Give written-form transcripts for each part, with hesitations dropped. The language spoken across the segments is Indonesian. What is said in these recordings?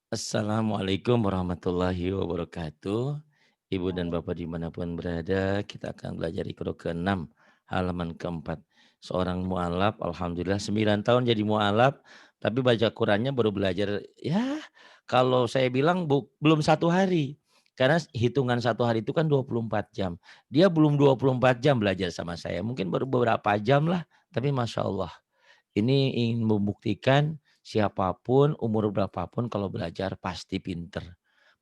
Assalamualaikum warahmatullahi wabarakatuh. Ibu dan Bapak dimanapun berada, kita akan belajar Iqra ke-6, halaman ke-4. Seorang mu'alaf, alhamdulillah 9 tahun jadi mu'alaf, tapi baca Qurannya baru belajar, ya kalau saya bilang belum 1 hari. Karena hitungan 1 hari itu kan 24 jam. Dia belum 24 jam belajar sama saya, mungkin baru beberapa jam lah, tapi Masya Allah. Ini ingin membuktikan siapapun, umur berapapun kalau belajar pasti pinter.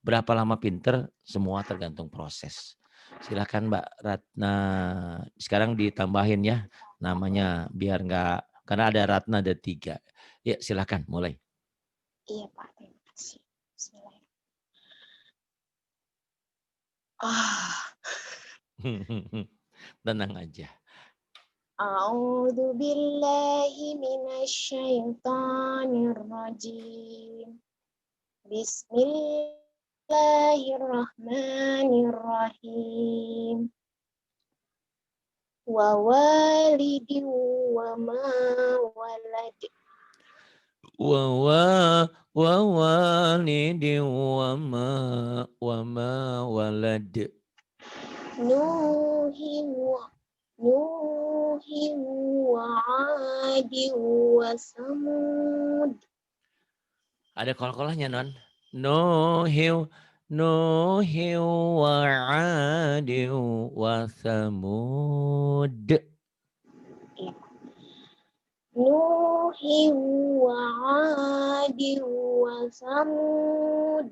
Berapa lama pinter, semua tergantung proses. Silakan Mbak Ratna. Sekarang ditambahin ya namanya biar nggak, karena ada Ratna ada 3. Ya silakan mulai. Iya Pak, terima kasih. Bismillahirrahmanirrahim. Ah, Tenang aja. A'udzu billahi minasyaitonir rajim. Bismillahirrahmanirrahim. Wa walidin wa ma walad. Wa walidin wa ma walad. Nuhin wa adi wa samud. Ada kol-kolahnya non. Nuhiu wa adiu wa samud. Nuhin wa adi wa samud.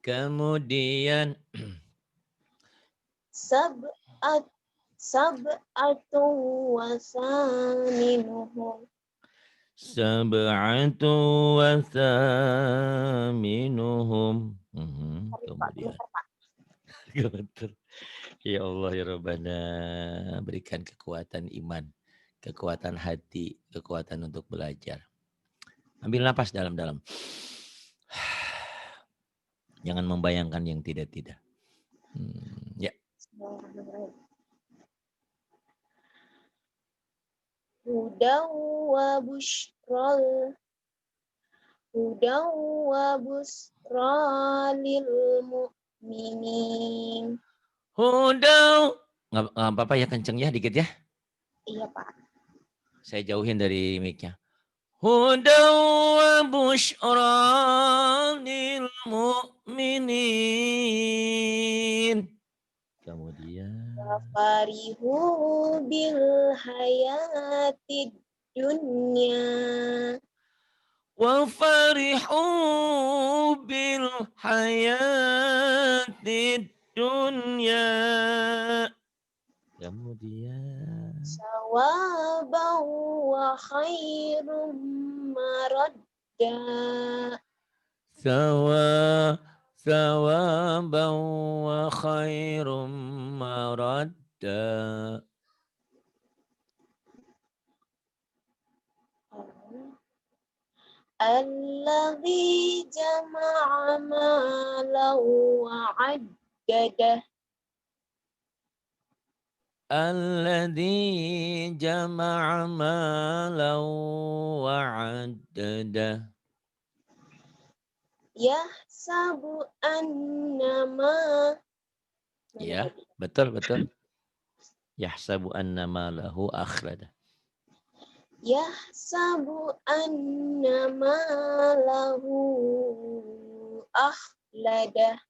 Kemudian Sab'at sab'atu wa saminuhum. sab'atu wa thaminuhum. Kemudian betul. Ya Allah ya Rabbana, berikan kekuatan iman, kekuatan hati, kekuatan untuk belajar. Ambil napas dalam-dalam. Jangan membayangkan yang tidak-tidak. Ya. Hudaw wa bushral Hudaw wa busra lil mu'minin. Hudau. Nggak apa-apa ya, kenceng ya dikit ya. Iya Pak. Saya jauhin dari mic-nya. Hudau wa busyra lil mu'minin. Kemudian. Farihu bil hayatid dunya. Wa farihu bil hayatid dunya. Kemudian. Sawaban wa khairum maradda. Sawaban wa khairum maradda. Alladhi jama'a malan wa 'addadah. Alladhi jama'a malan wa 'addadah. Yahsabu annama. Ya, betul. Yahsabu anna malahu akhlada. Yahsabu annama lahu akhlada.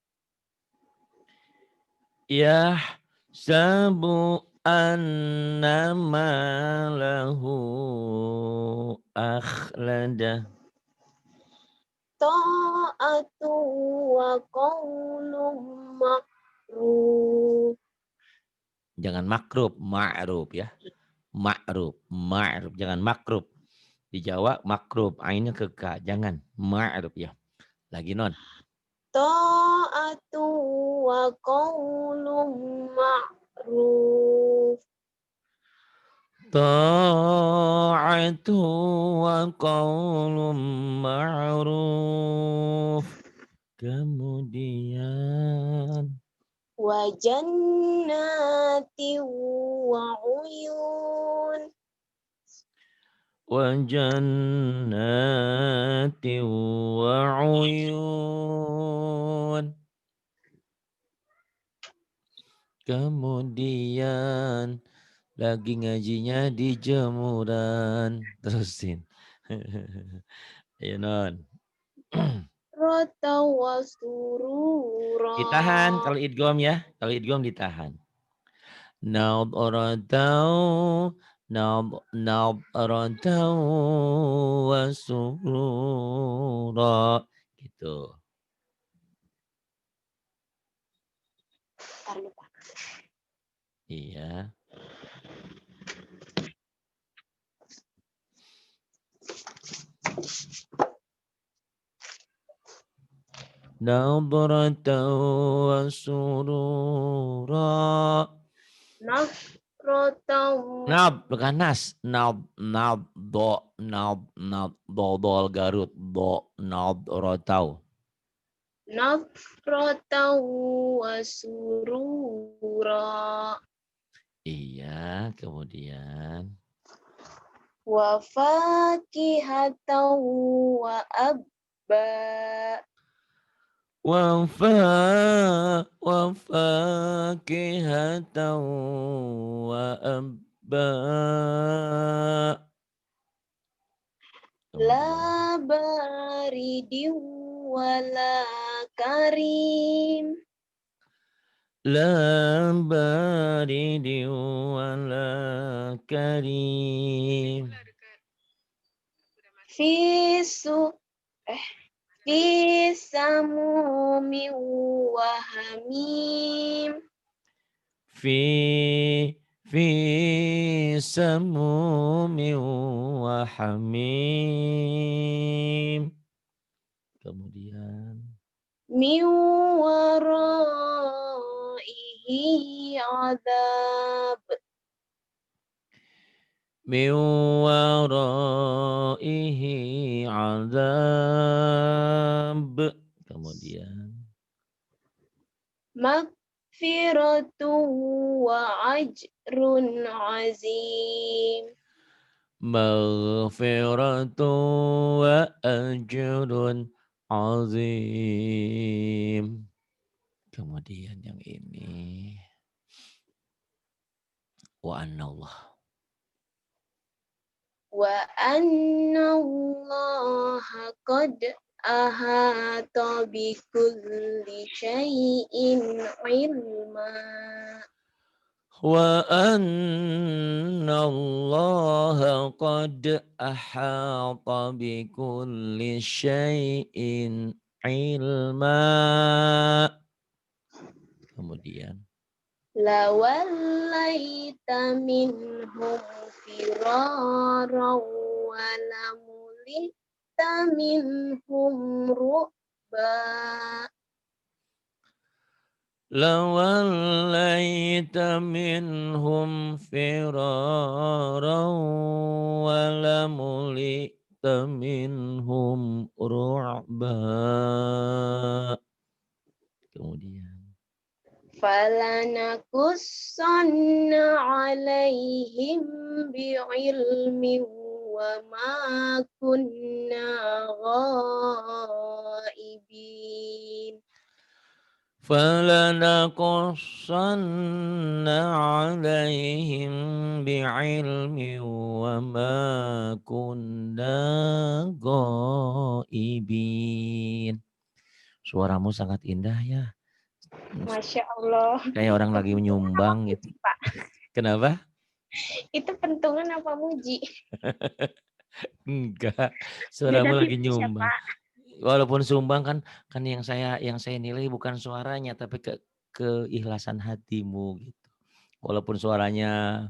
Yahsabu anna malahu akhlada. Ta'atu wa qawlum ma'ruf. Jangan makrub, ma'ruf ya. Ma'ruf. Jangan makrub. Di Jawa makrub, ainnya ke ka. Jangan ma'ruf ya. Lagi non. Ta'atu wa qawlum ma'ruf. Ta'atu wa qawlum ma'ruf. Kemudian. Wa jannati wa uyun. وجنات وعيون. Kemudian lagi ngajinya di jemuran. Terusin. Ayo non. Rota wa surura. Ditahan kalau idgham ya. Kalau idgham ditahan. Nadratau nadratau wa surura. Gitu. Ntar lupa. Iya. Nadratau wa surura. Rota Nab bukan nas. Do dol Garut do rotau. rota wa surura. Iya, kemudian Wa fakihatan wa abba. wa fakihatan wa abba. Kemudian La baridi wala karim. la baridi wala karim. Fisu fi samumi wa hamim. fi samumin wa hamim. Kemudian Min waraihi adab. min waraihi azab. Kemudian Magfiratu wa ajrun azim. maghfiratu wa ajrun azim. Kemudian yang ini wa anallah. Wa anna allaha qad ahata bi kulli syai'in ilma. Wa anna Allah qad ahata bi kulli syai'in ilma. Kemudian Lawallaita minhum firara wa lamulita minhum ru'ba. lawallaita minhum firaran wa lamulita minhum ru'ba. Kemudian Falanakussanna alaihim bi'ilmi wa ma kunna ghaibin. فلنقصن عليهم بعلم وما كنا غائبين. Suaramu sangat indah ya. Masya Allah. Kayak orang lagi menyumbang gitu. Pak, Kenapa? itu pentungan apa muji? Enggak. Beda Suaramu lagi tipis ya, nyumbang. Pak. Walaupun sumbang kan yang saya nilai bukan suaranya tapi keikhlasan hatimu gitu. Walaupun suaranya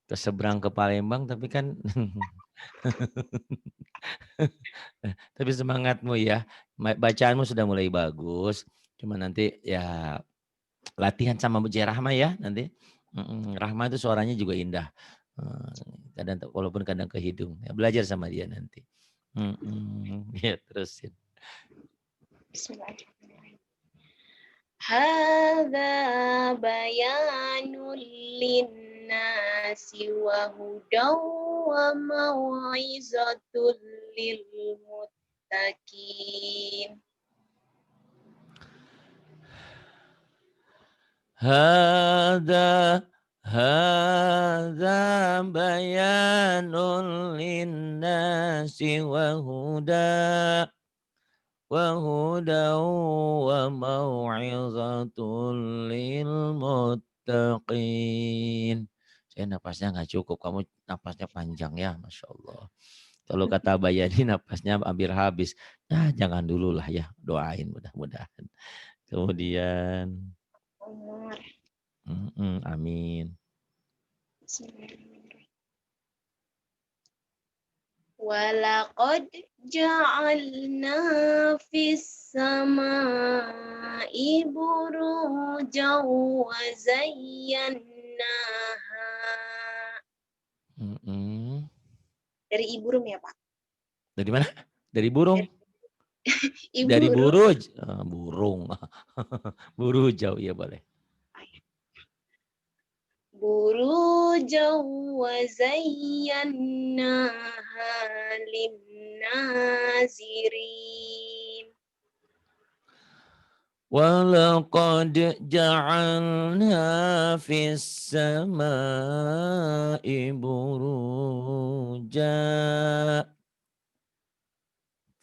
keseberang ke Palembang tapi kan tapi semangatmu ya, bacaanmu sudah mulai bagus. Cuma nanti ya latihan sama Bujai Rahma ya nanti. Rahma itu suaranya juga indah. Kadang walaupun kadang ke hidung. Ya, belajar sama dia nanti. Ya terusin. Bismillahirrahmanirrahim. Hadza bayanul linnasi wa hudaw wa mau'izatul lil muttaqin. Hada bayanun linnasi wa mau'izatul lil muttaqin. Saya napasnya nggak cukup, kamu napasnya panjang ya, Masya Allah. Kalau kata Bayani napasnya hampir habis. Nah, jangan dulu lah ya, doain mudah-mudahan. Kemudian, Umar. amin. Bismillahirrahmanirrahim. Walaqad ja'alna fis sama'i burujan wa zayyannaha. Dari Ibu Rum ya, Pak? Dari mana? Dari burung? Ibu Dari Rum. buruj. Burung. Buru jauh ya boleh. Burujan wa zayyannaha lin-nazirin. Walaqad ja'alna fis sama'i buruja.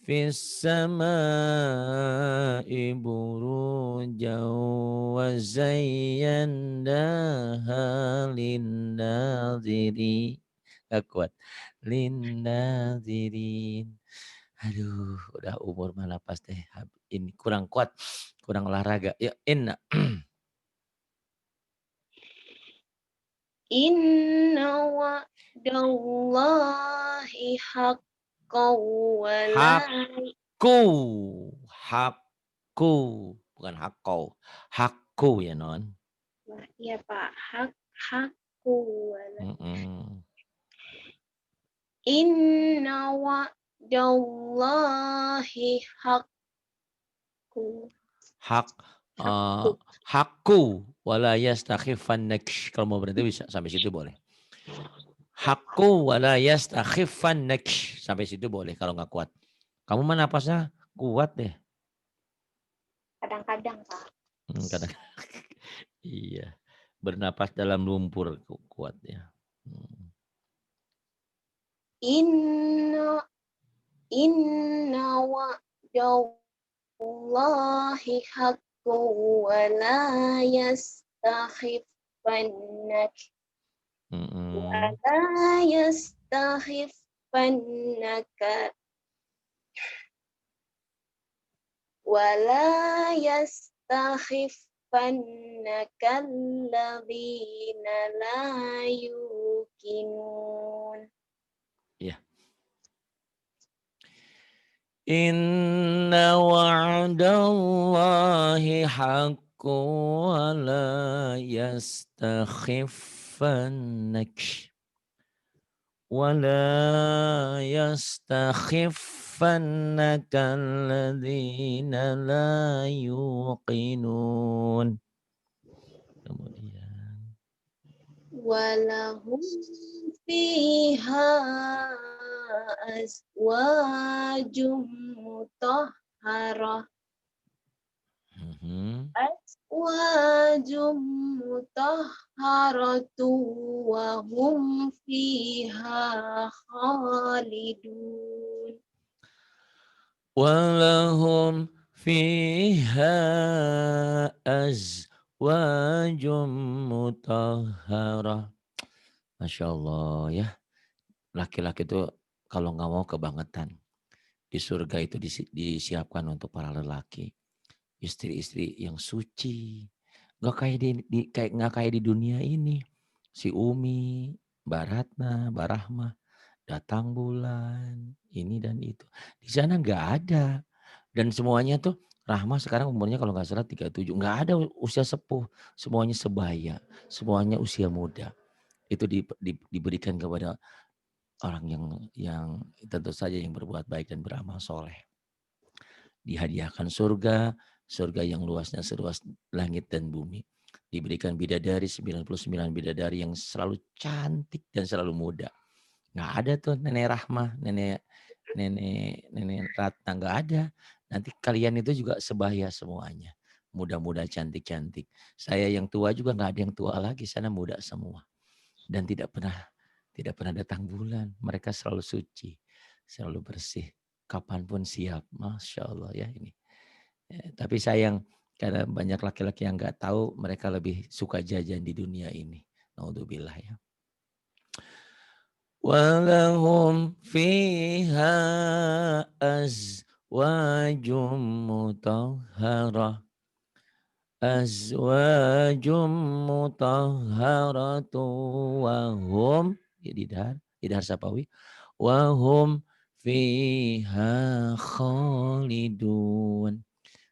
Fis sama'i buruja wa zayyannaha lin-nazirin. Gak kuat. Lin-nazirin. Aduh, udah umur malah pas deh. Ini kurang kuat, kurang olahraga. Ya, inna. Inna wa'dallahi haqqan wa la Hakku, bukan hakkau. Hakku ya non. ya Pak, hakku wa la. Inna wa'dallahi haqqu. Hakku wala yastakhiffannak. Kalau mau berhenti bisa sampai situ boleh. Hakku wala yastakhiffannak. Sampai situ boleh kalau nggak kuat. Kamu mana napasnya kuat deh. Kadang-kadang, Pak. Kadang. Iya. Bernapas dalam lumpur kuat ya. Inna wa'dallahi haqqu wa la yastakhiffannak. Wa la yastakhifannaka. Wa la yastakhifannaka alladhina la yuqinun. Ya. Inna wa'dallahi haqqu wa la yastakhiffannak. Wa la yastakhifannaka alladhina la yuqinun. Kemudian. Walahum fiha azwajum mutahharah. Azwajum mutahharatu wa hum fiha khalidun. Walahum fiha azwajum mutahharah. Masya Allah ya. Laki-laki itu kalau nggak mau kebangetan. Di surga itu disiapkan untuk para lelaki. Istri-istri yang suci. Nggak kayak di dunia ini. Si Umi, Mbak Ratna, Mbak Rahma, datang bulan, ini dan itu. Di sana nggak ada. Dan semuanya tuh, Rahma sekarang umurnya kalau nggak salah 37. Nggak ada usia sepuh. Semuanya sebaya. Semuanya usia muda. Itu diberikan kepada orang yang tentu saja yang berbuat baik dan beramal soleh. Dihadiahkan surga yang luasnya seluas langit dan bumi. Diberikan bidadari 99 bidadari yang selalu cantik dan selalu muda. Nggak ada tuh nenek Rahmah, nenek nenek nenek Ratna, nggak ada. Nanti kalian itu juga sebaya semuanya. Muda-muda cantik-cantik. Saya yang tua juga nggak ada yang tua lagi, sana muda semua. Dan tidak pernah datang bulan. Mereka selalu suci, selalu bersih. Kapanpun siap. Masya Allah ya ini. Tapi sayang karena banyak laki-laki yang nggak tahu, mereka lebih suka jajan di dunia ini. Naudzubillah ya. Walahum fiha azwajum mutahharah. Azwajum mutahharatu wahum. Ya, didhar sapawi. Wahum fiha khalidun.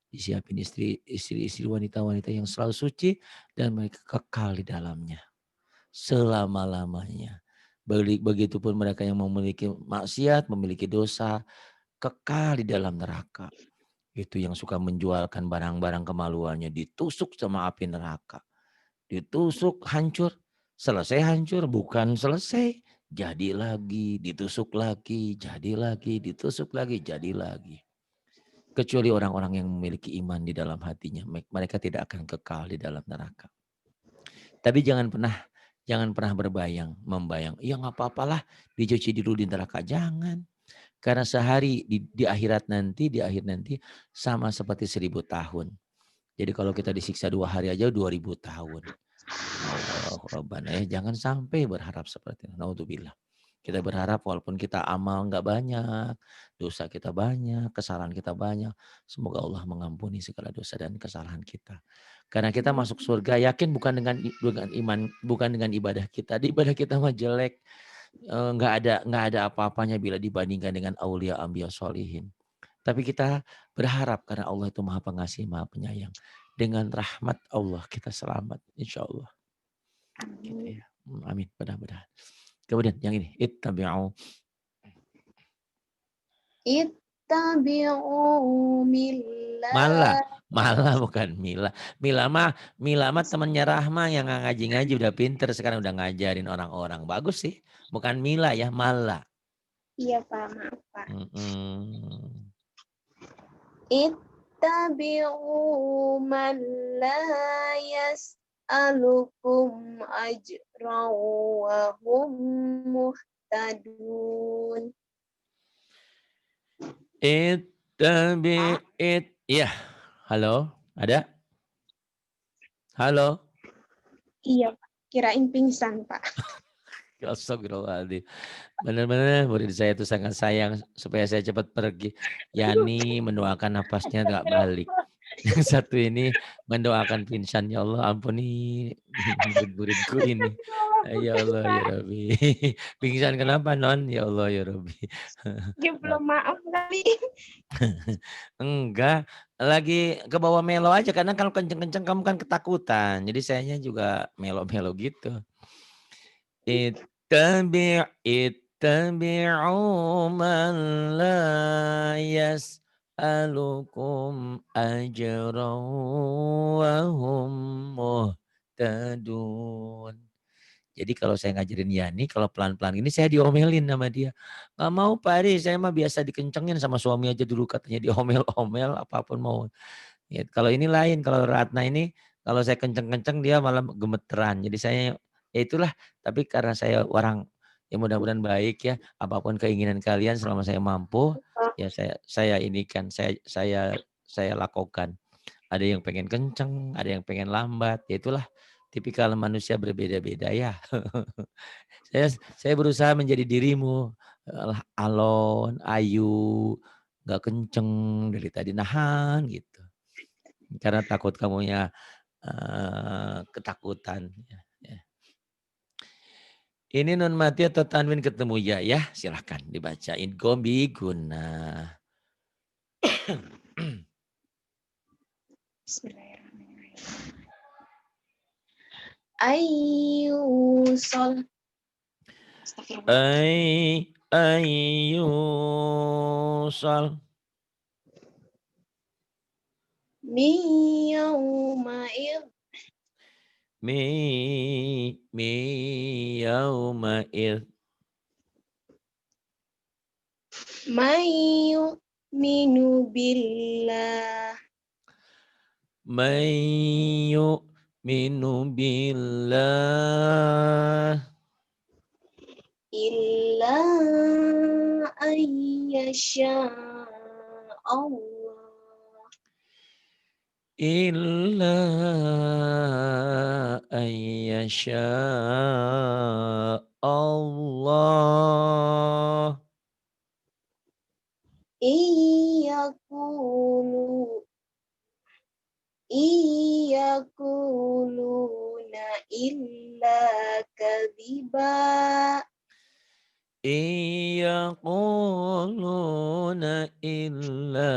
Disiapin istri-istri wanita-wanita yang selalu suci dan mereka kekal di dalamnya selama-lamanya. Begitupun mereka yang memiliki maksiat, memiliki dosa, kekal di dalam neraka. Itu yang suka menjualkan barang-barang kemaluannya ditusuk sama api neraka. Ditusuk hancur, selesai hancur, bukan selesai, jadi lagi, ditusuk lagi, jadi lagi, ditusuk lagi, jadi lagi. Kecuali orang-orang yang memiliki iman di dalam hatinya, mereka tidak akan kekal di dalam neraka. Tapi jangan pernah membayang, ya nggak apa-apalah dicuci dulu di neraka, jangan. Karena sehari di akhirat nanti, di akhir nanti sama seperti 1000 tahun. Jadi kalau kita disiksa 2 hari aja 2000 tahun. Allah Rabbana ya, jangan sampai berharap seperti itu. Naudzubillah. Kita berharap walaupun kita amal nggak banyak, dosa kita banyak, kesalahan kita banyak, semoga Allah mengampuni segala dosa dan kesalahan kita. Karena kita masuk surga yakin bukan dengan iman, bukan dengan ibadah kita. Di ibadah kita mah jelek, nggak ada apa-apanya bila dibandingkan dengan aulia ambia solihin. Tapi kita berharap karena Allah itu maha pengasih, maha penyayang. Dengan rahmat Allah kita selamat, insya Allah. Gitu ya. Amin, mudah-mudahan. Kemudian yang ini, ittabi'u. Ittabi'u Mala, millat. Mala bukan Mila. Mila mah temannya Rahma yang nggak ngaji-ngaji udah pinter sekarang udah ngajarin orang-orang. Bagus sih. Bukan Mila ya, Mala. Iya Pak, maaf Pak. Mm-mm. Ittabi'u man la yas'alukum ajran wa hum muhtadun. Ya, halo, ada? Halo? Iya Pak, kirain pingsan Pak. Astagfirullahaladzim. Benar-benar murid saya itu sangat sayang supaya saya cepat pergi. Yani mendoakan napasnya nggak balik. Yang satu ini mendoakan pingsan, ya Allah ampuni murid-muridku ini. Ya Allah ya Rabbi. Pingsan kenapa non? Ya Allah ya Rabbi. Dia belum maaf kali. Enggak, lagi ke bawah melo aja karena kalau kenceng-kenceng kamu kan ketakutan. Jadi sayanya juga melo-melo gitu. Ittabi'u man la yas'alukum ajran wa hum muhtadun. Jadi kalau saya ngajarin Yani, kalau pelan-pelan ini saya diomelin sama dia. Nggak mau Pak Ari, saya mah biasa dikencengin sama suami aja dulu katanya diomel-omel apapun mau. Ya, kalau ini lain, kalau Ratna ini kalau saya kenceng-kenceng dia malah gemeteran. Jadi saya ya itulah, tapi karena saya orang yang mudah-mudahan baik ya, apapun keinginan kalian selama saya mampu, ya saya ini kan saya lakukan. Ada yang pengen kenceng, ada yang pengen lambat, ya itulah tipikal manusia berbeda-beda ya. Saya berusaha menjadi dirimu, alon, ayu, nggak kenceng dari tadi nahan gitu. Karena takut kamunya ketakutan. Ya. Ini nun mati atau tanwin ketemu ya silahkan dibacain. Gombi guna. Bismillahirrahmanirrahim. Ayyusol. Astagfirullah. Ayyusal. Miyaumaid. mi yauma'id. Man yu'minu billah. Man yu'minu billah. Illa ayyasha Allah. Illa ayyasha Allah. Iyakuluna illa kadhiba. Iyaquluna illa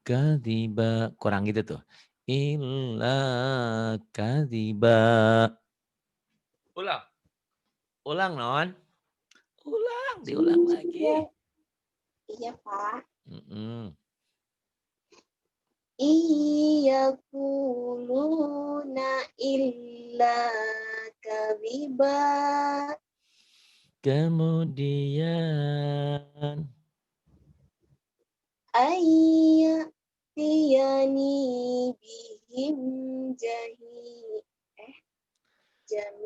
kadhiba. Kurang gitu tuh. Illa kadhiba. Ulang. Ulang, Non. Ulang, diulang Iya, lagi. iya Pak. Mm-mm. Iyakuluna illa kadhiba. Kemudian Ayyatiyani bihim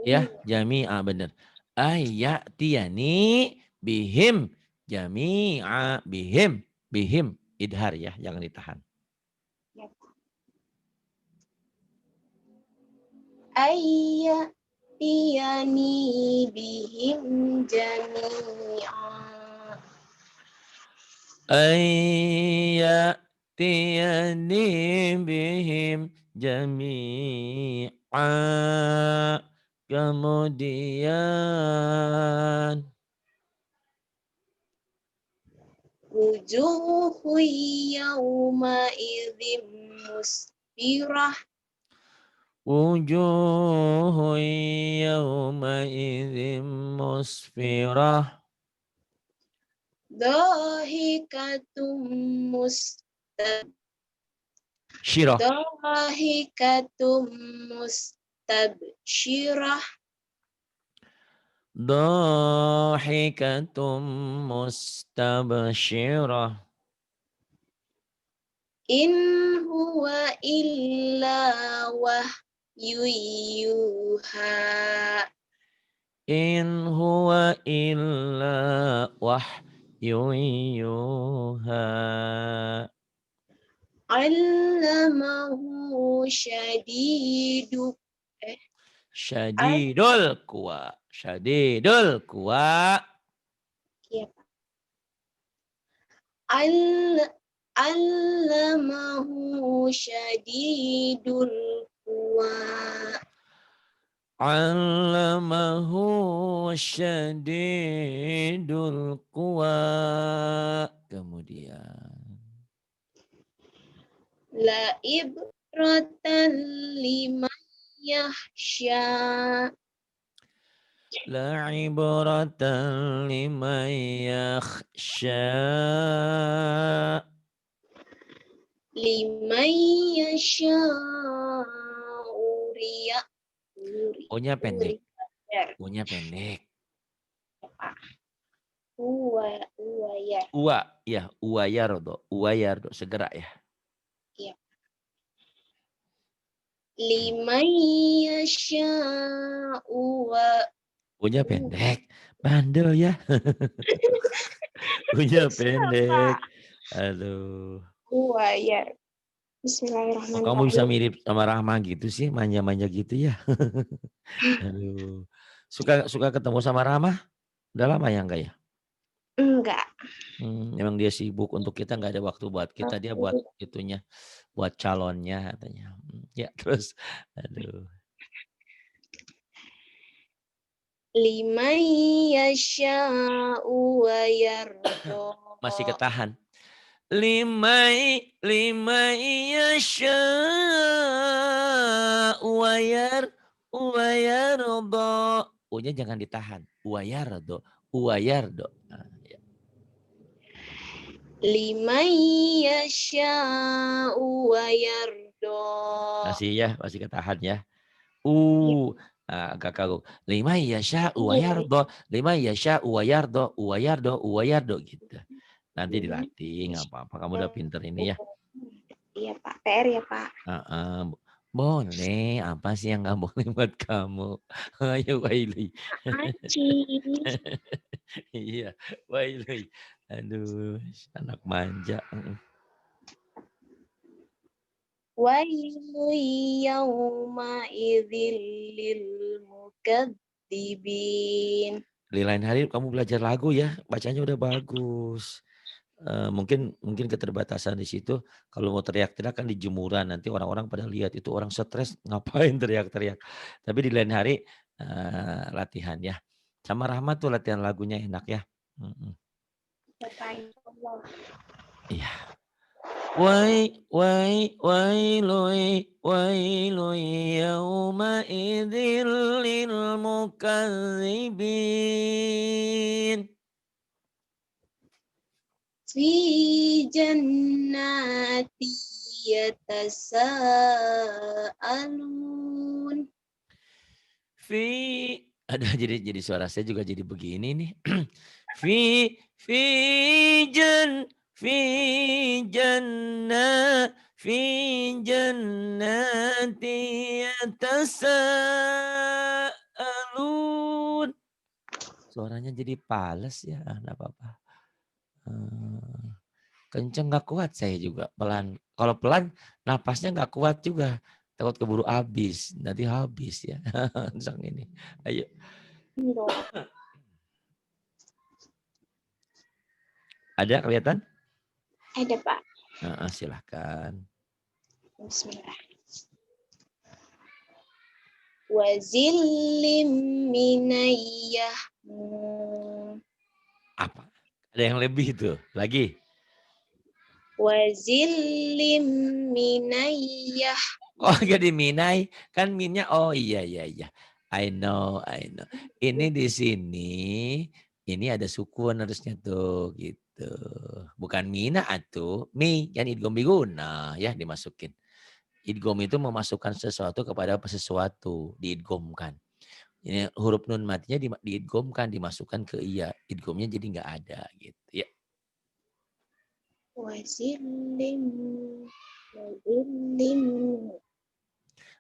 ya, jami. jami'a bener. Ayatiyani bihim jami'a bihim bihim idhar ya, jangan ditahan. Ya, Ayyatiyani bihim jami'a. Ayatiyani bihim jami'a. Kemudian Wujuhu yawma idzim musfirah. wujuhu yawma idzim musfirah. Dahikatum Syirah. Dahikatum mustabsyirah. Dahikatum mustabsyirah. In huwa illa wahyu yuha. In huwa illa wahyun yuha. Allamahu syadidu. Al Syadidul quwa. Syadidul quwa. ya, Pak. Allamahu syadidul quwa. Allamahu syadidul quwa. Kemudian. La ibratan liman yahsya. La ibratan liman yakhsha. Liman yasha uriya O-nya pendek. uriyar. O-nya pendek. Uwayar. Uwa, ya, uwayardo. Uwayardo, segera ya. Iya. Liman yasha O-nya pendek. Bandel ya. O-nya pendek. Aduh. uwayar. Oh, kamu bisa Bismillahirrahmanirrahim. mirip sama Rahma gitu sih, manja-manja gitu ya. Aduh. Suka suka ketemu sama Rahma? Udah lama ya enggak ya? Enggak. Memang dia sibuk untuk kita, nggak ada waktu buat kita, dia buat itunya, buat calonnya katanya. Ya terus, aduh. Liman yasha yardo. Masih ketahan. Limai yasha wayardo. U-nya jangan ditahan. Wayardo. Wayardo. Nah, ya. Liman yasha yardo. Masih ya, masih ketahan ya. Iya. Agak kagok. Liman yasha'u wa Iya. yarda, liman yasha'u wa yarda, wa yarda, wa yarda gitu. Nanti Liman dilatih, nggak apa-apa. Kamu udah pinter ini ya. yasha'u. Iya Pak, PR ya Pak. Heeh. Boleh, apa sih yang nggak boleh buat kamu? Ayo Waili. Aci. Iya, Waili. Aduh, anak manja. Wailu yawma idzil lil mukadzibin. Di lain hari kamu belajar lagu ya, bacanya udah bagus. Mungkin mungkin keterbatasan di situ, kalau mau teriak-teriak kan di jemuran, nanti orang-orang pada lihat itu orang stres ngapain teriak-teriak. Tapi di lain hari, latihan ya. Sama Rahmat tuh latihan lagunya enak ya. Mhm. Bapak insyaallah. Iya. Wailui yauma idzil lil mukadzibin. Fi jannati yatasaalun. Fi ada jadi suara saya juga jadi begini nih. Fi fi fi jannah fi jannati yatasaalun. Suaranya jadi pales ya, enggak apa-apa. Kenceng nggak kuat saya juga, pelan. Kalau pelan napasnya nggak kuat juga, takut keburu habis, nanti habis ya sang ini. Ayo, ada kelihatan? Ada Pak. Silahkan. Bismillah. Wazillim minayyah. Apa? Ada yang lebih tuh, lagi. Wazillim minayyah. Oh nggak diminai, kan minnya, oh iya, iya, iya. I know, I know. Ini di sini, ini ada sukun harusnya tuh, gitu. Bukan mina atuh, mi, kan idgham biguna, ya dimasukin. Idgham itu memasukkan sesuatu kepada sesuatu, diidghamkan. Ini huruf nun matinya diidghamkan, dimasukkan ke iya. Idghamnya jadi nggak ada gitu ya. Wazillim. Wazillim.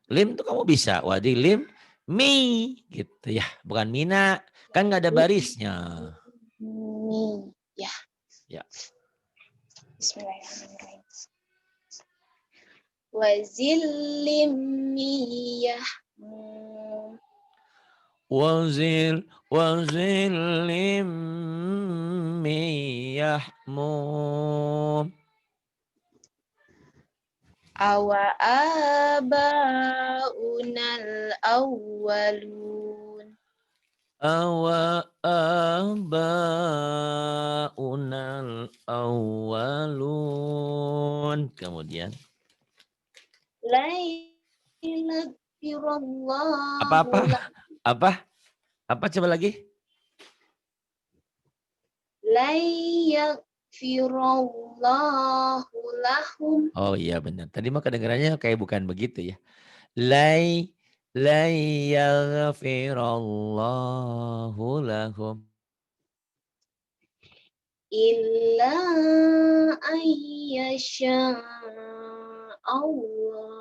Lim tuh kamu bisa, wadi lim mi gitu ya, bukan mina. Kan nggak ada barisnya. Ya. Ya. Bismillahirrahmanirrahim. Wazillim miyahmum. Wazil lim mi yahmum. Awa abaunal awwalun. Awa abaunal awwalun. Kemudian Lailagfirullahu apa-apa? Apa? Apa coba lagi? layaghfirullahu lahum. Oh iya benar. Tadi mah kedengarannya kayak bukan begitu ya. Lai lai yaghfirallahu lahum. Illa ayyasha Allah.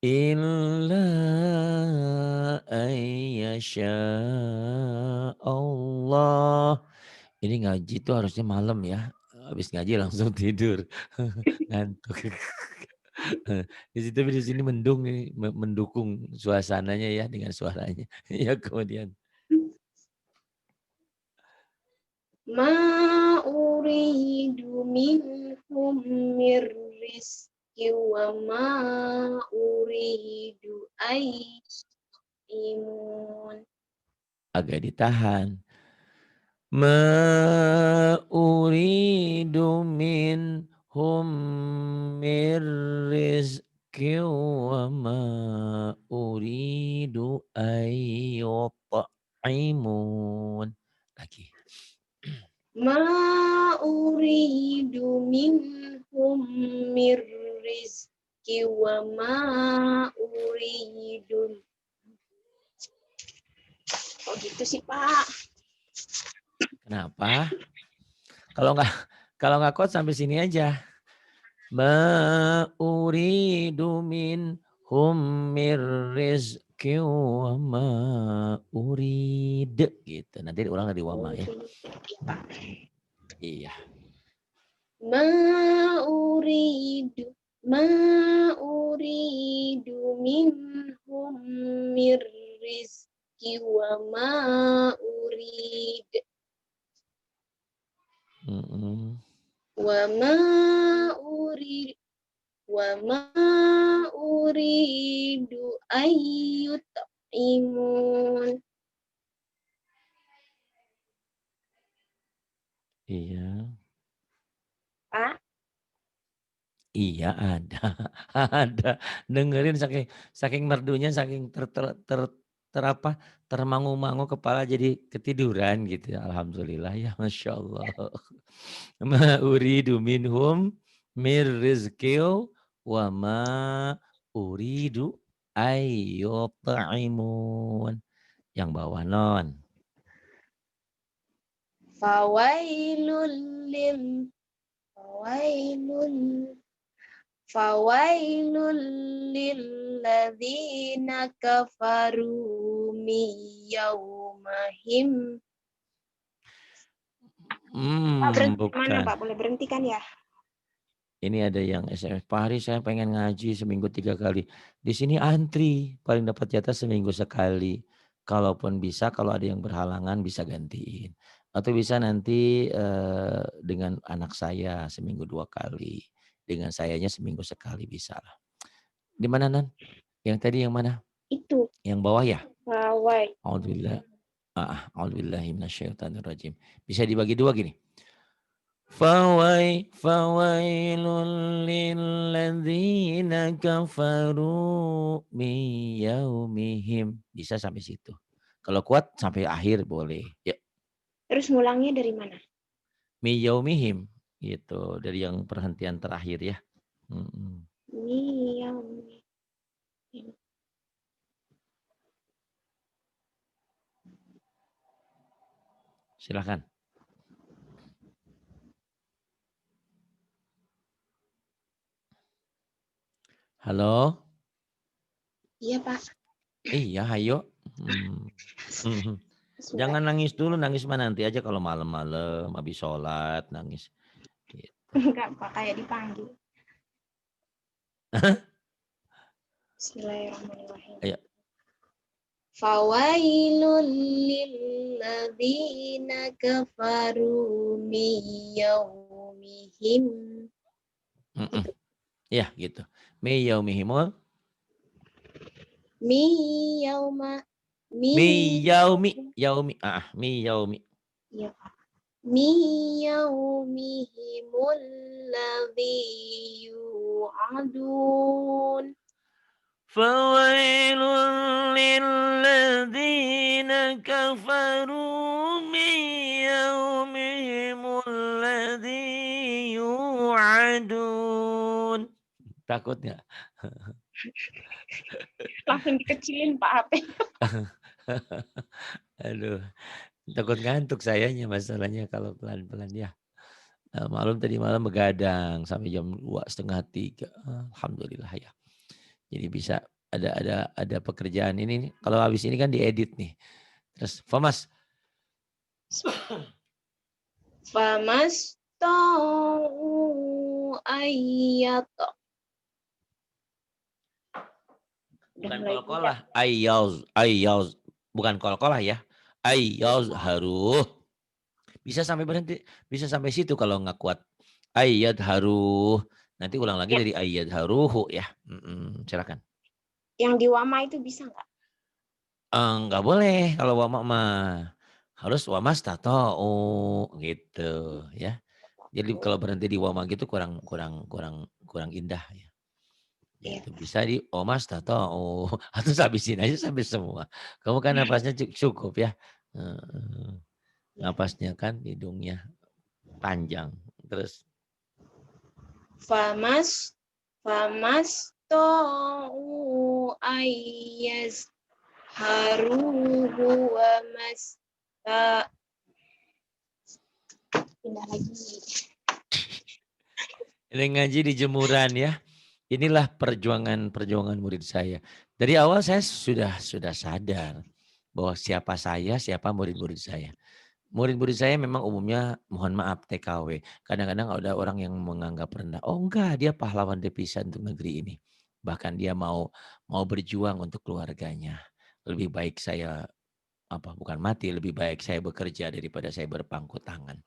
Illa ayyasha Allah. Ini ngaji tuh harusnya malam ya. Habis ngaji langsung tidur. Ngantuk. Di sini mendung nih, mendukung suasananya ya dengan suaranya. Ya kemudian. Ma uridu minhum mir rizki wa ma uridu ayyimun. Agak ditahan. Ma uridu minhum mir rizki wa ma uridu ayyut'imun. Lagi. Ma uridu minhum mir rizki rizqi wa ma uridu. Oh gitu sih Pak. Kenapa? Kalau nggak kuat sampai sini aja. Ma uridu minhum mir rizqi wa ma urid gitu. Nanti diulang dari wama ya. Iya. Ma uridu minhum mir rizqi wa ma urid. Wa ma urid wa ma uridu ayyut imun. Iya. Pak, Iya ada. Ada. Dengerin saking merdunya, saking termangu-mangu kepala jadi ketiduran gitu. Alhamdulillah ya, Masya Allah. Ma uridu minhum mir rizqil wa ma uridu ayyut'imun. Yang bawah non. fawailul lilladzina kafaru min yaumihim. Pak, berhenti mana Bukan. Pak? Boleh berhenti kan ya? Ini ada yang SMS, Pak Hari saya pengen ngaji seminggu 3 kali. Di sini antri, paling dapat jatah seminggu sekali. Kalaupun bisa, kalau ada yang berhalangan bisa gantiin. Atau bisa nanti dengan anak saya seminggu 2 kali. Dengan sayanya seminggu sekali bisa lah. Di mana Nan? Yang tadi yang mana? Itu. Yang bawah ya? Fawai. A'udzubillah. A'udzubillahiminasyaitonirrajim. Bisa dibagi dua gini. Fawailul lilladzina kafaru min yaumihim. Bisa sampai situ. Kalau kuat sampai akhir boleh. Ya, Terus ngulangnya dari mana? min yaumihim gitu, dari yang perhentian terakhir ya. Yaumihim. Silakan. Halo? Iya Pak. Iya, ayo. Jangan nangis dulu, nangis mah nanti aja kalau malam-malam habis sholat nangis. Gitu. Enggak Pak, kayak dipanggil. Bismillahirrahmanirrahim. Ayo. Fawailul lilladzina kafaru min yaumihim. Ya gitu. Mi yaumihimul. Mi yauma. Mi yaumi. Mi yaumi. Ya Pak. Mi yaumihimul ladzi yu'adun. Fawailul lilladzina kafaru min yaumihimul ladzi yu'adun. Takut nggak? Langsung dikecilin Pak HP. Aduh, takut ngantuk sayanya masalahnya kalau pelan-pelan ya. Malam tadi malam begadang sampai jam 2:30. Alhamdulillah ya. Jadi bisa ada pekerjaan ini. Kalau habis ini kan diedit nih. Terus Famas. Famas ta'u ayyat. Bukan kol-kolah. Ayyauz. Bukan kol-kolah ya. Ayyauz haruh. Bisa sampai berhenti. Bisa sampai situ kalau nggak kuat. Ayyad haruh. Nanti ulang lagi dari ayyad haruhu ya. Silakan. Yang di wama itu bisa nggak? Nggak boleh kalau wama mah. Harus wamas tata'u gitu ya. Jadi kalau berhenti di wama gitu kurang indah ya. Gitu. Bisa di omas tata'u atau habisin aja sampai semua. Kamu kan napasnya cukup ya. Napasnya kan hidungnya panjang. Terus Famas ta'u haruhu wa masta. Pindah lagi. Ini ngaji di jemuran ya. Inilah perjuangan murid saya. Dari awal saya sudah sadar bahwa siapa saya, siapa murid-murid saya. Murid-murid saya memang umumnya mohon maaf TKW. Kadang-kadang ada orang yang menganggap rendah. Oh enggak, dia pahlawan devisa untuk negeri ini. Bahkan dia mau berjuang untuk keluarganya. Lebih baik saya bukan mati, lebih baik saya bekerja daripada saya berpangku tangan.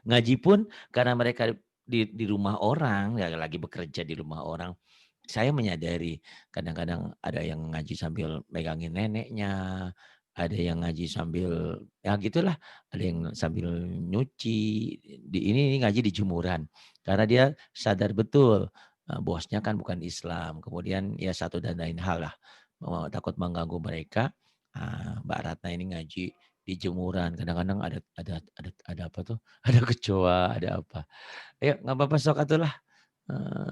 Ngaji pun karena mereka di rumah orang, ya lagi bekerja di rumah orang, saya menyadari kadang-kadang ada yang ngaji sambil megangin neneknya, ada yang ngaji sambil ya gitulah, ada yang sambil nyuci, ini ngaji di jemuran. Karena dia sadar betul bosnya kan bukan Islam, kemudian ya satu dan lain hal lah, takut mengganggu mereka. Mbak Ratna ini ngaji di jemuran, kadang-kadang ada apa tuh? Ada kecoa, ada apa. Ayo nggak apa-apa sok atulah.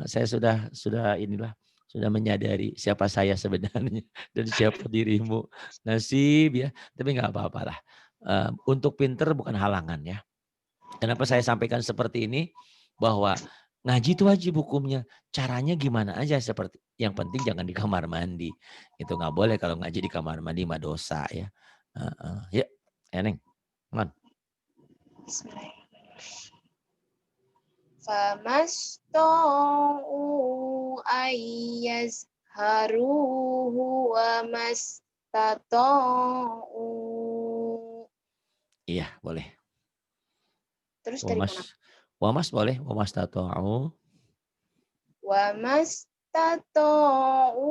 Saya sudah inilah, sudah menyadari siapa saya sebenarnya dan siapa dirimu. Nasib ya, tapi nggak apa-apalah. Untuk pinter bukan halangan ya. Kenapa saya sampaikan seperti ini? Bahwa ngaji itu wajib hukumnya. Caranya gimana aja seperti yang penting jangan di kamar mandi. Itu nggak boleh kalau ngaji di kamar mandi mah dosa ya. Ya, Eneng. Man. Bismillahirrahmanirrahim. Famasta'u haruhu wa mastata'u. Iya, boleh. Terus dari mana? Wamas boleh, wamas tata'u. Wa mastata'u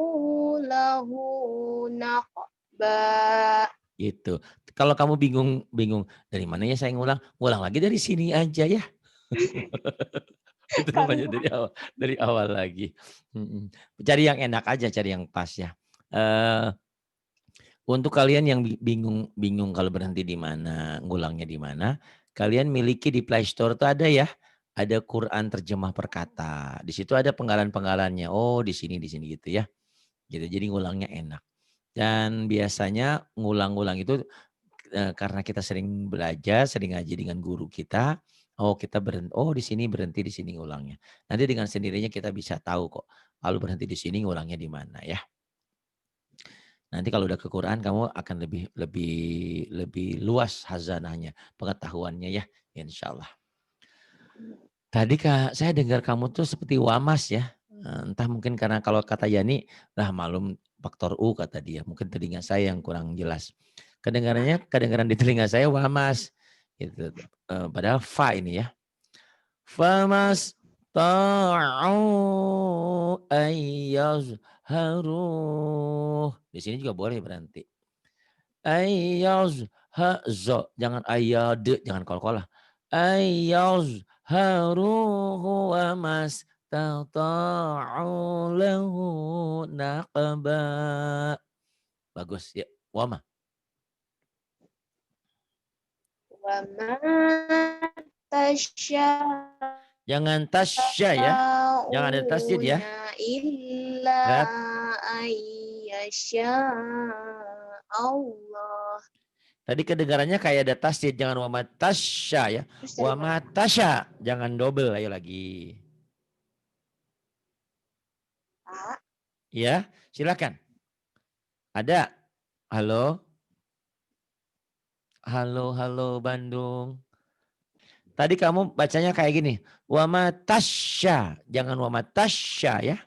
lahu naqba. Gitu. Kalau kamu bingung dari mana ya saya ngulang lagi dari sini aja ya. Itu namanya dari awal lagi. Cari yang enak aja, cari yang pas ya. Untuk kalian yang bingung kalau berhenti di mana, ngulangnya di mana, kalian miliki di Play Store tuh ada ya. Ada Quran terjemah perkata. Di situ ada penggalan-penggalannya. Oh, di sini gitu ya. Gitu. Jadi ngulangnya enak. Dan biasanya ngulang-ngulang itu karena kita sering belajar, sering ngaji dengan guru kita, kita berhenti, di sini berhenti, di sini ngulangnya. Nanti dengan sendirinya kita bisa tahu kok, kalau berhenti di sini ngulangnya di mana ya. Nanti kalau udah ke Quran kamu akan lebih luas hazanahnya, pengetahuannya ya, insya Allah. Tadi Kak, saya dengar kamu tuh seperti wamas ya. Entah mungkin karena kalau kata Yani, malum faktor U kata dia. Mungkin telinga saya yang kurang jelas. Kedengaran di telinga saya wamas. Gitu. Padahal fa ini ya. Famas ta'u haruh. Di sini juga boleh berhenti. Jangan jangan kol-kolah. Haruhu wa mas tata'u lahu naqba. Bagus ya. Wama. Wa ma Jangan tasya ya. Jangan ada tasjid ya. illa Lihat. ayyasha Allah. Tadi kedengarannya kayak ada tasjid. Jangan wama tasya ya. Wama tasya. Jangan double. Ayo lagi. Pak. Ya, silakan. Ada. Halo. Halo Bandung. Tadi kamu bacanya kayak gini. Wama tasya. Jangan wama tasya ya.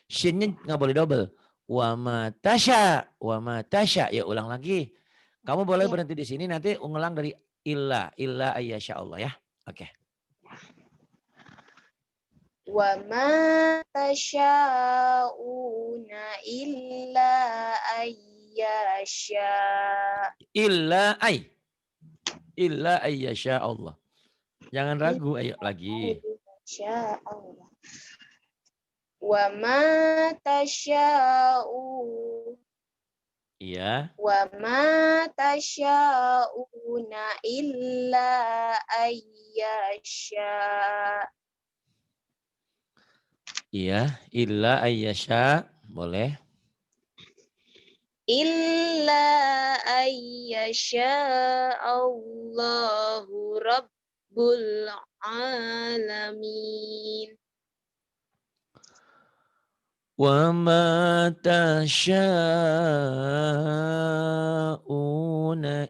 Shinnya nggak boleh double. Wama tasya. Wama tasya. Ya ulang lagi. Kamu boleh berhenti di sini. Nanti ulang dari illa. Illa ayyasya Allah ya. Oke. Wa ma tasya'una illa ayyasha. Illa ayyasya Allah. Jangan ragu. Ayo lagi. Insya Allah. Wa ma tasya'u. Iya. Wa ma tasya'una illa ayyasha. Iya, illa ayyasha. Boleh. Illa ayyasha Allahu Rabbul Alamin. وما تشاءون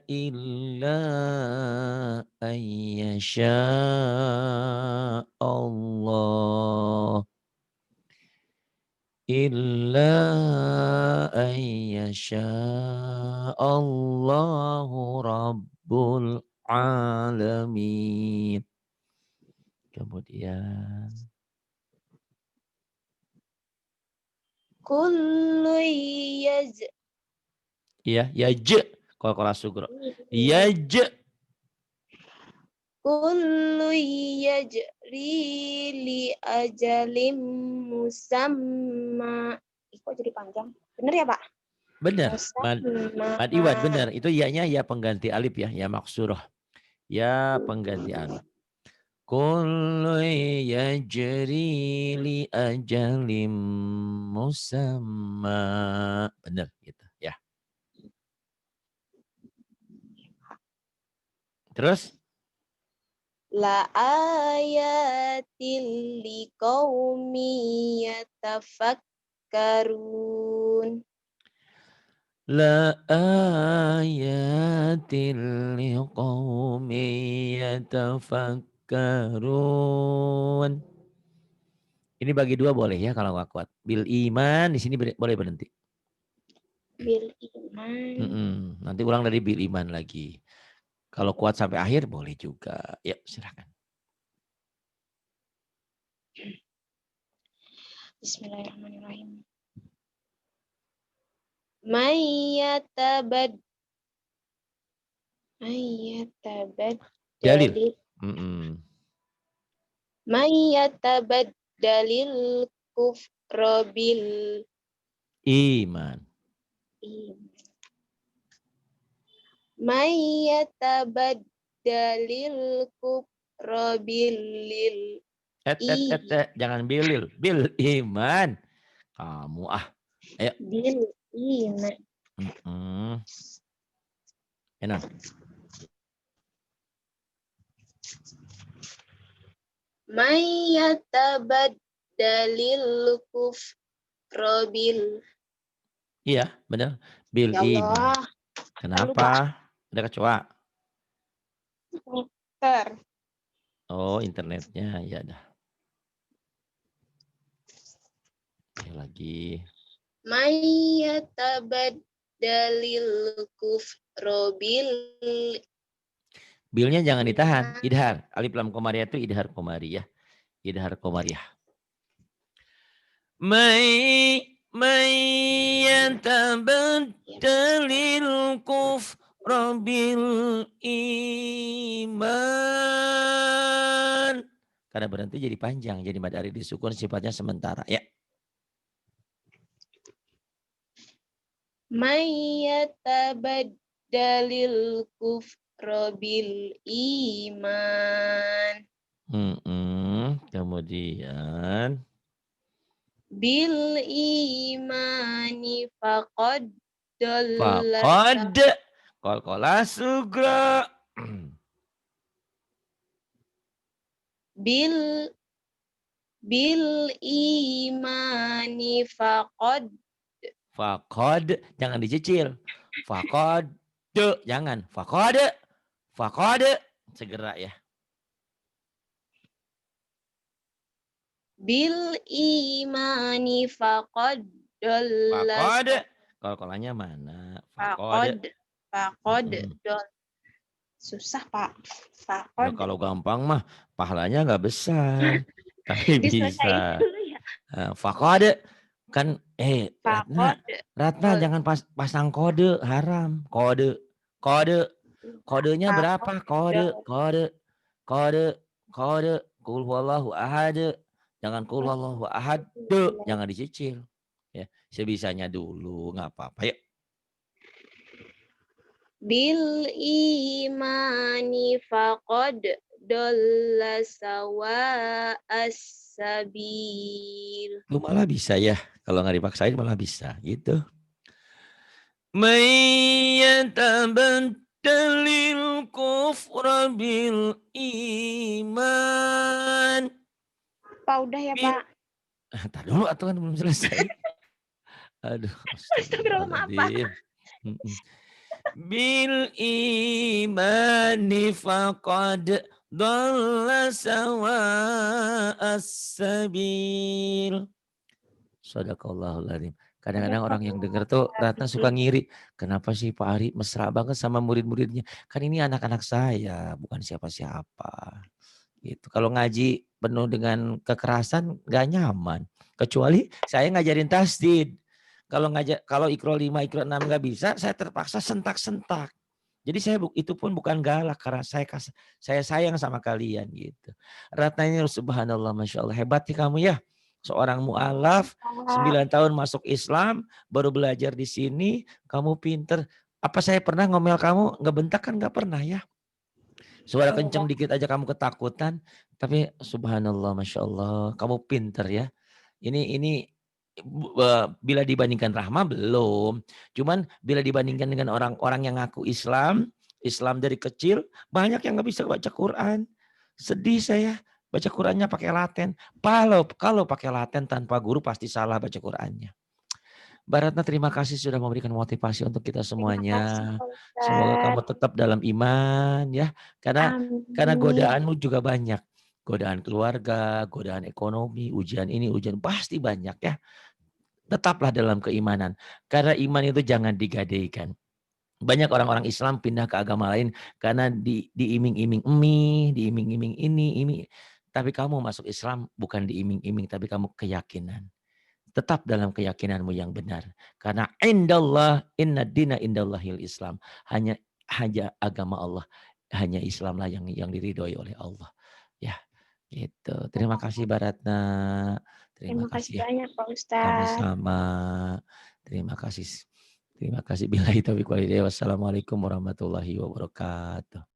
إلا أن يشاء الله إلا أن يشاء الله رب العالمين. Kemudian Kullu iya, ya je kalau sugro. Ya je. Kullu yajri li ajalim musamma. Ih, kok jadi panjang? Bener ya, Pak? Benar. Musamma. Mad iwad benar. Itu ya-nya ya pengganti alif ya, ya maksurah. Ya pengganti alif. Kullu yajri li ajalim musamma. Benar gitu ya. Terus La ayatil liqaumi yatafakkarun. la ayatil liqaumin yatafakkarun. Ini bagi dua boleh ya kalau nggak kuat. Bil iman di sini boleh berhenti. Bil iman. Nanti ulang dari bil iman lagi. Kalau kuat sampai akhir boleh juga. Ya silakan. Bismillahirrahmanirrahim. Mayyatabad Dalil. dalil dalil kufra bil Iman. dalil kufra bil Jangan bilil. Bil iman. Kamu Ayo. bil iman. Enak. Dalil kufra bil. Iya, benar. Bil Ya iman. Allah. Kenapa? Ada kecoa. Komputer. Oh, internetnya. Ya dah. Oke, lagi. Dalil kufra bil. Bilnya jangan ditahan. Idhar. Alif lam komariah itu idhar komariah. Idhar komariah. Yatabadalil kufra bil iman. Karena berhenti jadi panjang. Jadi mad ari disukun sifatnya sementara. Ya. Dalil kufra bil iman. Kemudian Bil imani faqad faqad qalqala sugra. bil imani faqad jangan dicicil. Faqad jangan. Faqad segera ya. Bil imani faqad qalqalanya mana? Faqad susah, Pak. Ya, kalau gampang mah pahalanya nggak besar. Tapi bisa. Faqad kan Ratna jangan pasang kode haram. Kodenya berapa? Kode. Qul huwallahu ahad. Jangan qul huwallahu ahad. Jangan dicicil. Ya, sebisanya dulu nggak apa-apa ya. Bil imani faqad dalla sawa as-sabil. Lu malah bisa ya. Kalau nggak dipaksain malah bisa gitu. Man yatabaddalil kufra bil iman. Pak, udah ya, Bil Pak. Entar dulu atuh kan belum selesai. Aduh, Astagfirullah, maaf, Pak. astagfirullahaladzim. Mhm. Bil imani faqad dhalla sawa'as sabil. Shadaqallahul adzim. Kadang-kadang orang yang dengar tuh Ratna suka ngiri. Kenapa sih Pak Ari mesra banget sama murid-muridnya? Kan ini anak-anak saya, bukan siapa-siapa. Gitu. Kalau ngaji penuh dengan kekerasan nggak nyaman. Kecuali saya ngajarin tasdid. Kalau ikro 5, ikro 6 nggak bisa, saya terpaksa sentak-sentak. Jadi itu pun bukan galak karena saya sayang sama kalian gitu. Ratna ini subhanallah, masya Allah, hebat nih kamu ya. Seorang mu'alaf, 9 tahun masuk Islam, baru belajar di sini, kamu pinter. Apa saya pernah ngomel kamu? Ngebentak kan nggak pernah ya. Suara kenceng dikit aja kamu ketakutan, tapi subhanallah, masya Allah, kamu pinter ya. Ini bila dibandingkan Rahma belum. Cuman bila dibandingkan dengan orang-orang yang ngaku Islam dari kecil, banyak yang nggak bisa baca Quran. Sedih saya, baca Qurannya pakai laten. Kalau pakai laten tanpa guru pasti salah baca Qurannya. Baratna, terima kasih sudah memberikan motivasi untuk kita semuanya. Semoga kamu tetap dalam iman ya. Karena godaanmu juga banyak. Godaan keluarga, godaan ekonomi, ujian ini, ujian pasti banyak ya. Tetaplah dalam keimanan. Karena iman itu jangan digadaikan. Banyak orang-orang Islam pindah ke agama lain karena diiming-iming diiming-iming ini. Tapi kamu masuk Islam bukan diiming-iming, tapi kamu keyakinan. Tetap dalam keyakinanmu yang benar. Karena inna dina indallahil Islam. Hanya agama Allah. Hanya Islamlah yang diridhoi oleh Allah. Ya, gitu. Terima kasih Baratna. Terima Terima kasih kasih. banyak, Pak Ustadz. Sama-sama. Terima kasih. Billahi taufiq wal hidayah. Wassalamualaikum warahmatullahi wabarakatuh.